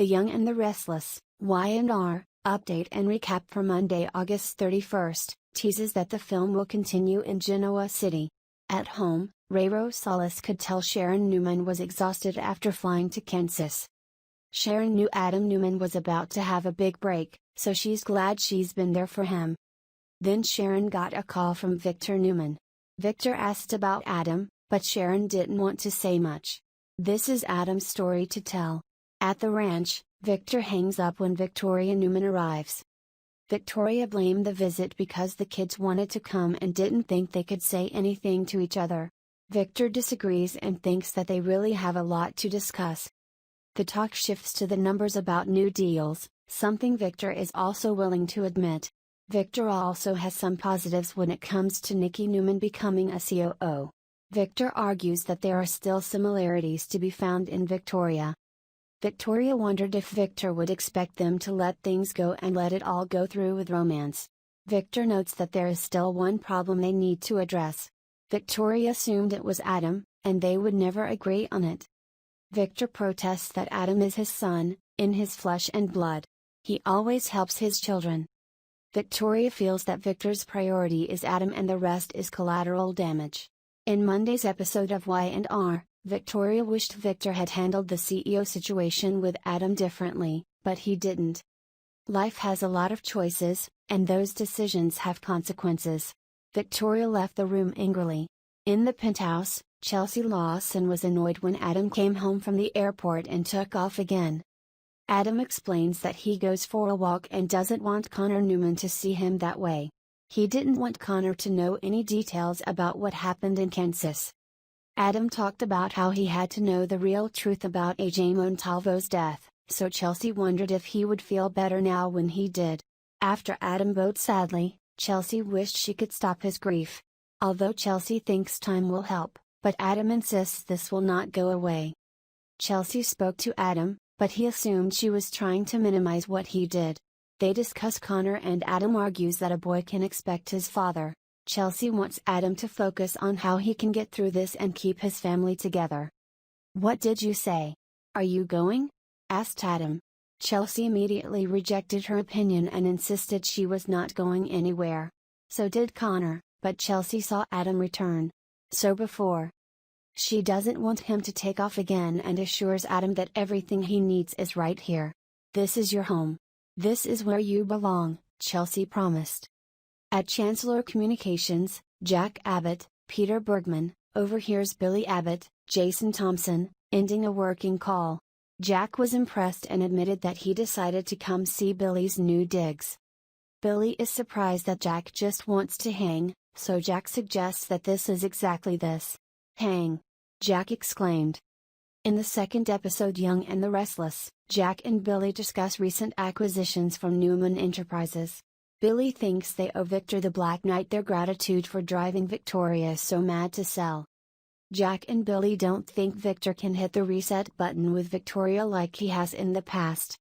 The Young and the Restless, Y&R, update and recap for Monday, August 31st, teases that the film will continue in Genoa City. At home, Ray Rosales could tell Sharon Newman was exhausted after flying to Kansas. Sharon knew Adam Newman was about to have a big break, so she's glad she's been there for him. Then Sharon got a call from Victor Newman. Victor asked about Adam, but Sharon didn't want to say much. This is Adam's story to tell. At the ranch, Victor hangs up when Victoria Newman arrives. Victoria blamed the visit because the kids wanted to come and didn't think they could say anything to each other. Victor disagrees and thinks that they really have a lot to discuss. The talk shifts to the numbers about new deals, something Victor is also willing to admit. Victor also has some positives when it comes to Nikki Newman becoming a COO. Victor argues that there are still similarities to be found in Victoria. Victoria wondered if Victor would expect them to let things go and let it all go through with romance. Victor notes that there is still one problem they need to address. Victoria assumed it was Adam, and they would never agree on it. Victor protests that Adam is his son, in his flesh and blood. He always helps his children. Victoria feels that Victor's priority is Adam and the rest is collateral damage. In Monday's episode of Y&R, Victoria wished Victor had handled the CEO situation with Adam differently, but he didn't. Life has a lot of choices, and those decisions have consequences. Victoria left the room angrily. In the penthouse, Chelsea Lawson was annoyed when Adam came home from the airport and took off again. Adam explains that he goes for a walk and doesn't want Connor Newman to see him that way. He didn't want Connor to know any details about what happened in Kansas. Adam talked about how he had to know the real truth about AJ Montalvo's death, so Chelsea wondered if he would feel better now when he did. After Adam bowed sadly, Chelsea wished she could stop his grief. Although Chelsea thinks time will help, but Adam insists this will not go away. Chelsea spoke to Adam, but he assumed she was trying to minimize what he did. They discuss Connor and Adam argues that a boy can expect his father. Chelsea wants Adam to focus on how he can get through this and keep his family together. "What did you say? Are you going?" asked Adam. Chelsea immediately rejected her opinion and insisted she was not going anywhere. So did Connor, but Chelsea saw Adam return. So before. She doesn't want him to take off again and assures Adam that everything he needs is right here. "This is your home. This is where you belong," Chelsea promised. At Chancellor Communications, Jack Abbott, Peter Bergman, overhears Billy Abbott, Jason Thompson, ending a working call. Jack was impressed and admitted that he decided to come see Billy's new digs. Billy is surprised that Jack just wants to hang, so Jack suggests that this is exactly this. "Hang!" Jack exclaimed. In the second episode Young and the Restless, Jack and Billy discuss recent acquisitions from Newman Enterprises. Billy thinks they owe Victor the Black Knight their gratitude for driving Victoria so mad to sell. Jack and Billy don't think Victor can hit the reset button with Victoria like he has in the past.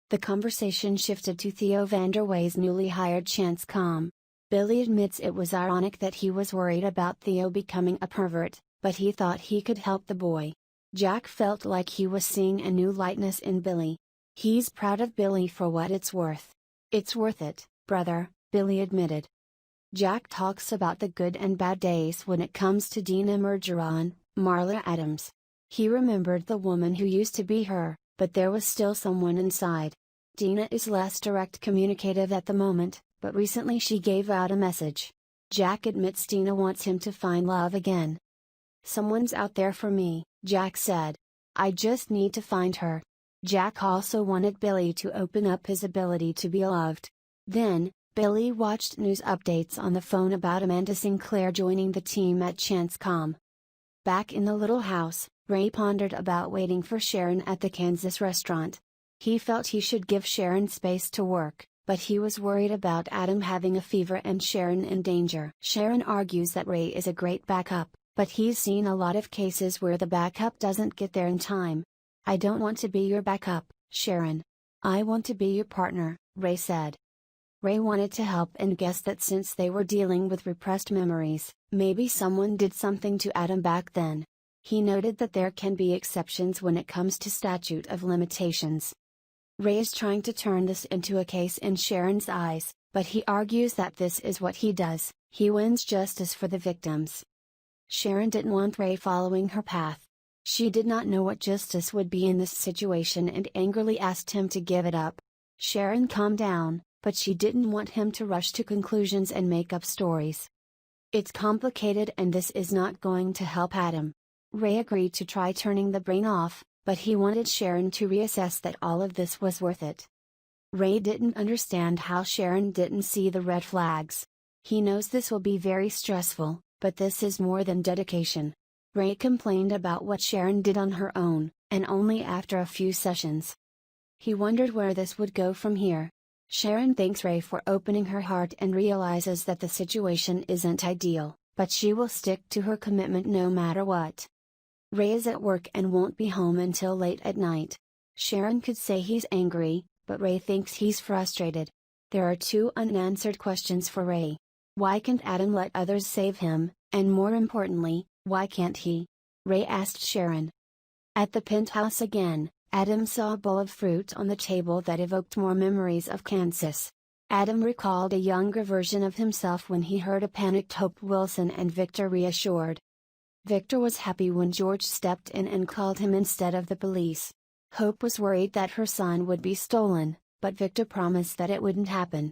The conversation shifted to Theo Vanderway's newly hired Chancellor. Billy admits it was ironic that he was worried about Theo becoming a pervert, but he thought he could help the boy. Jack felt like he was seeing a new lightness in Billy. He's proud of Billy for what it's worth. "It's worth it, brother," Billy admitted. Jack talks about the good and bad days when it comes to Dina Mergeron, Marla Adams. He remembered the woman who used to be her, but there was still someone inside. Dina is less direct communicative at the moment, but recently she gave out a message. Jack admits Dina wants him to find love again. "Someone's out there for me," Jack said. "I just need to find her." Jack also wanted Billy to open up his ability to be loved. Then, Billy watched news updates on the phone about Amanda Sinclair joining the team at Chancellor. Back in the little house, Ray pondered about waiting for Sharon at the Kansas restaurant. He felt he should give Sharon space to work, but he was worried about Adam having a fever and Sharon in danger. Sharon argues that Ray is a great backup, but he's seen a lot of cases where the backup doesn't get there in time. "I don't want to be your backup, Sharon. I want to be your partner," Ray said. Ray wanted to help and guessed that since they were dealing with repressed memories, maybe someone did something to Adam back then. He noted that there can be exceptions when it comes to statute of limitations. Ray is trying to turn this into a case in Sharon's eyes, but he argues that this is what he does, he wins justice for the victims. Sharon didn't want Ray following her path. She did not know what justice would be in this situation and angrily asked him to give it up. Sharon calmed down, but she didn't want him to rush to conclusions and make up stories. It's complicated and this is not going to help Adam. Ray agreed to try turning the brain off, but he wanted Sharon to reassess that all of this was worth it. Ray didn't understand how Sharon didn't see the red flags. He knows this will be very stressful, but this is more than dedication. Ray complained about what Sharon did on her own, and only after a few sessions. He wondered where this would go from here. Sharon thanks Ray for opening her heart and realizes that the situation isn't ideal, but she will stick to her commitment no matter what. Ray is at work and won't be home until late at night. Sharon could say he's angry, but Ray thinks he's frustrated. There are two unanswered questions for Ray. Why can't Adam let others save him, and more importantly, why can't he? Ray asked Sharon. At the penthouse again, Adam saw a bowl of fruit on the table that evoked more memories of Kansas. Adam recalled a younger version of himself when he heard a panicked Hope Wilson and Victor reassured. Victor was happy when George stepped in and called him instead of the police. Hope was worried that her son would be stolen, but Victor promised that it wouldn't happen.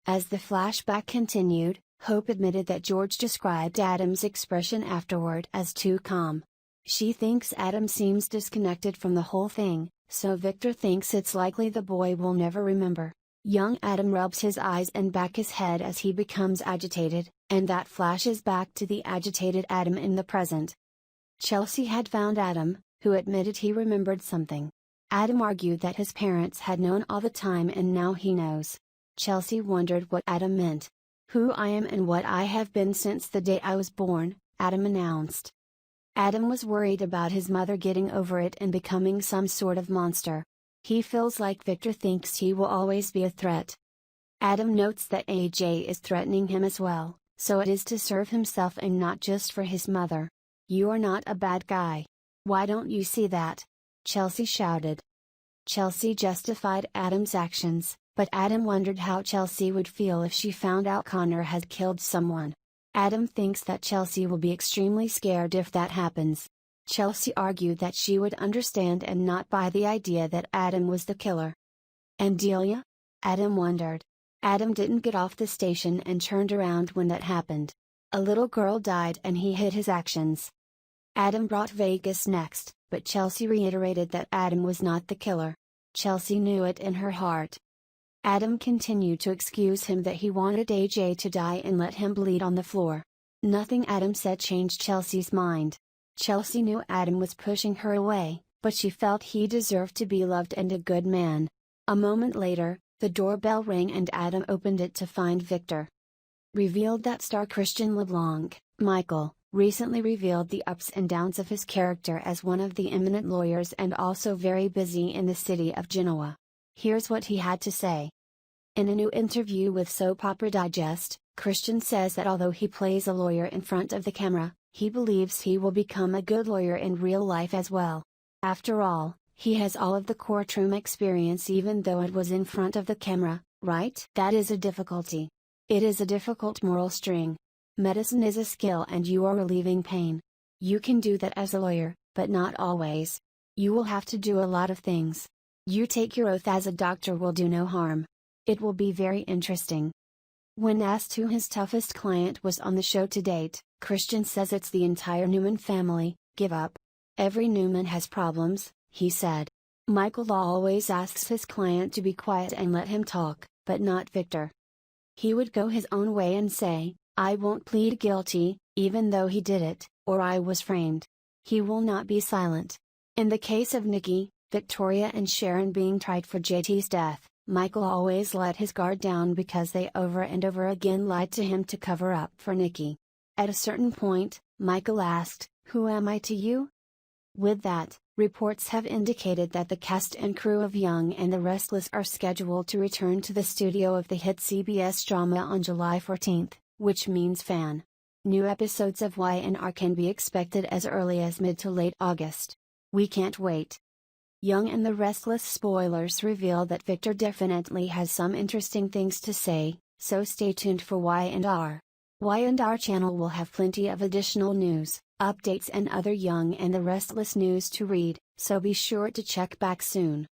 As the flashback continued, Hope admitted that George described Adam's expression afterward as too calm. She thinks Adam seems disconnected from the whole thing, so Victor thinks it's likely the boy will never remember. Young Adam rubs his eyes and back his head as he becomes agitated, and that flashes back to the agitated Adam in the present. Chelsea had found Adam, who admitted he remembered something. Adam argued that his parents had known all the time and now he knows. Chelsea wondered what Adam meant. "Who I am and what I have been since the day I was born," Adam announced. Adam was worried about his mother getting over it and becoming some sort of monster. He feels like Victor thinks he will always be a threat. Adam notes that AJ is threatening him as well, so it is to serve himself and not just for his mother. "You are not a bad guy. Why don't you see that?" Chelsea shouted. Chelsea justified Adam's actions, but Adam wondered how Chelsea would feel if she found out Connor had killed someone. Adam thinks that Chelsea will be extremely scared if that happens. Chelsea argued that she would understand and not buy the idea that Adam was the killer. "And Delia?" Adam wondered. Adam didn't get off the station and turned around when that happened. A little girl died and he hid his actions. Adam brought Vegas next, but Chelsea reiterated that Adam was not the killer. Chelsea knew it in her heart. Adam continued to excuse him that he wanted AJ to die and let him bleed on the floor. Nothing Adam said changed Chelsea's mind. Chelsea knew Adam was pushing her away, but she felt he deserved to be loved and a good man. A moment later, the doorbell rang and Adam opened it to find Victor. Revealed that star Christian LeBlanc, Michael, recently revealed the ups and downs of his character as one of the eminent lawyers and also very busy in the city of Genoa. Here's what he had to say. In a new interview with Soap Opera Digest, Christian says that although he plays a lawyer in front of the camera, he believes he will become a good lawyer in real life as well. After all, he has all of the courtroom experience even though it was in front of the camera, right? That is a difficulty. It is a difficult moral string. Medicine is a skill and you are relieving pain. You can do that as a lawyer, but not always. You will have to do a lot of things. You take your oath as a doctor will do no harm. It will be very interesting. When asked who his toughest client was on the show to date, Christian says it's the entire Newman family. Give up. Every Newman has problems, he said. Michael always asks his client to be quiet and let him talk, but not Victor. He would go his own way and say, "I won't plead guilty, even though he did it, or I was framed." He will not be silent. In the case of Nikki, Victoria and Sharon being tried for JT's death, Michael always let his guard down because they over and over again lied to him to cover up for Nikki. At a certain point, Michael asked, "Who am I to you?" With that, reports have indicated that the cast and crew of Young and the Restless are scheduled to return to the studio of the hit CBS drama on July 14th, which means fan. New episodes of Y&R can be expected as early as mid to late August. We can't wait. Young and the Restless spoilers reveal that Victor definitely has some interesting things to say, so stay tuned for Y&R. Y&R channel will have plenty of additional news, updates and other Young and the Restless news to read, so be sure to check back soon.